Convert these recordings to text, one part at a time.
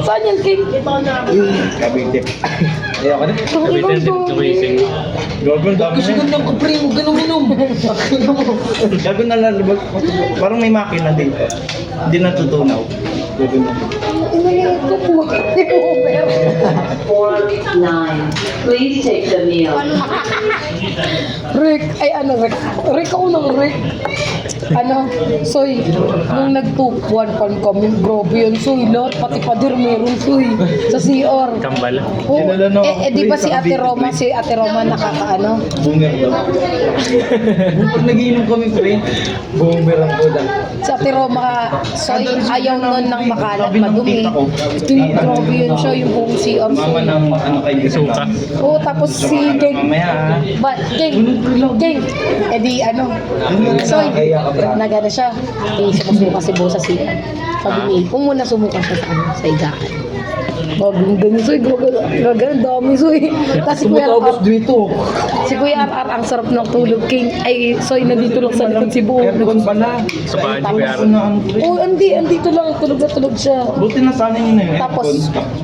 Saan yan, King? Cavite. Ayaw ka na. Kabitin din, Tuwising. Gagawin dami Kasi na. ganda ko pre, huwag ganun inom. Gagawin na lalabag. Parang may makina dito. Hindi natutunaw. Gagawin na. Ito po. Please take the meal. Rick, ay ano, Rick? Rick ako ng Rick. Ano, Soy, nung nag-2-1 kami, grabe yun, Soy, lahat, pati pader meron, Soy, sa CR. Kambal. Oh, Sinala na ako, di ba pre, si Ate Roma nakakaano? Boomer daw. Pag nagiinom kami, pre. Boomer ang koda. Si Ate Roma, Soy, ayaw nun ng makalat, Sabi ng madumi. tita ko. Ito yung grabe yun siya, yung buong CR, Mama Soy. ng ano kay Suka. Oo, tapos si King, Mamaya but King, edi ano, Soy, nagana siya, sumusuka si Bo sa CR. Sabi ni kung muna sumuka siya sa ano, sa higaan. Bagong ganun, Soy, gagawin, dami, Soy. Tapos si Kuya Tumutapos RR, dito. si Kuya RR, ang sarap ng tulog, King. Ay, Soy, nandito lang sa likod si Bo. Aircon pala. Sa bahay ni Tapos, Kuya Ako na ano, pre. oh, andito lang, tulog na tulog siya. Buti na sana yun na yun. Tapos,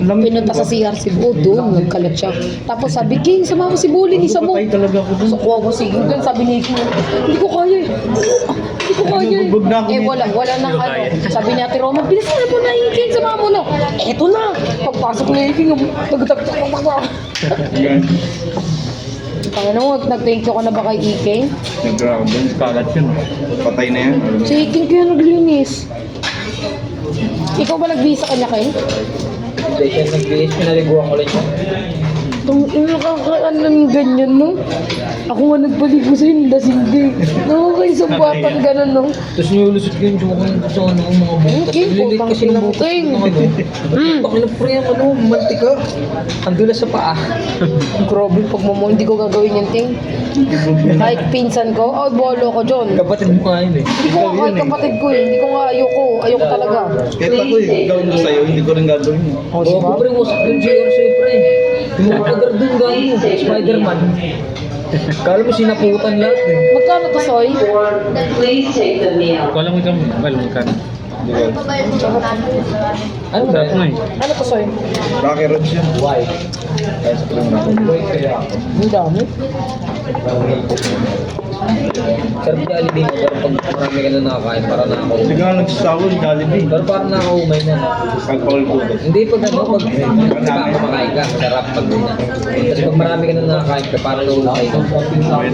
Lamig pinunta sa ba? CR si Bo, doon, nagkalat siya. Tapos sabi, King, sama mo si Bulin, isa mo. Patay talaga ako dun. So, kuha ko si King, sabi ni King, hindi ko kaya eh. Hindi ko kaya eh. Nabugbog na ako Eh, nito. wala nang ano. Sabi ni Ate Roma, bilisan na mo na yung King, sama mo na. Eto na. Pagpasok na yung King, nagtagtag. Yan. Ano mo, nag-thank you ka na ba kay King? Nag-ground dun. Kalat yun. Patay na yan. Si King kaya naglinis. Ikaw ba nagbisa kanya, King? Hindi siya nag-BS, pinaliguan ko lang siya. Nakakaano ng ganyan, no? Ako nga nagpaligo sa'yo, lasing din. Nakakaisambatan gano'n, no? Tapos nilulusot ko yung joke sa ano, mga butas. King, Nililit putang kasi ng butas. King. ng ano. Bakit na pre ang ano, mantika. Ang dulas sa paa. Grabe, pag hindi ko gagawin yan, Ting. Kahit pinsan ko, oh, bolo ko, John. Kapatid mo nga yun eh. Hindi ko nga kahit kapatid ko eh. Hindi ko nga ayoko talaga. Kahit ako gawin ko sa'yo, hindi ko rin gagawin. Oh, Oo, pre, wasak yung JR sa'yo pre. Yung mga pader dun gano'n, Spider-Man. Kala mo sinaputan lahat eh. Magkano to, Soy? Please take the meal. Kala mo ikaw, balong ka. Ano ba? Ano eh? Ano to, Soy? Rocky Road siya. Why? Ice cream na. Ang dami. Sarap niya alibin ko, pero pag marami ka na nakakain, para na ako. Sige nga nagsasawal, Jollibee. Pero parang nakakaumay na. Pag-all ko. Hindi pag ano, pag kumakain ka, sarap pag ganyan. Tapos pag marami ka na nakakain ka, parang naulakay ka.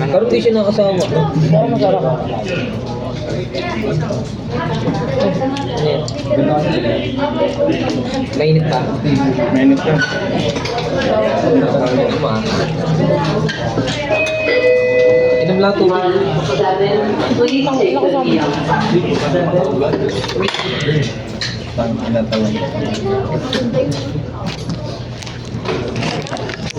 Pero hindi siya nakasawa. Baka masarap. Ayan. Mainit pa. Mainit ka. Inom lang tubig. 7. Please take the meal. Tang ina talaga.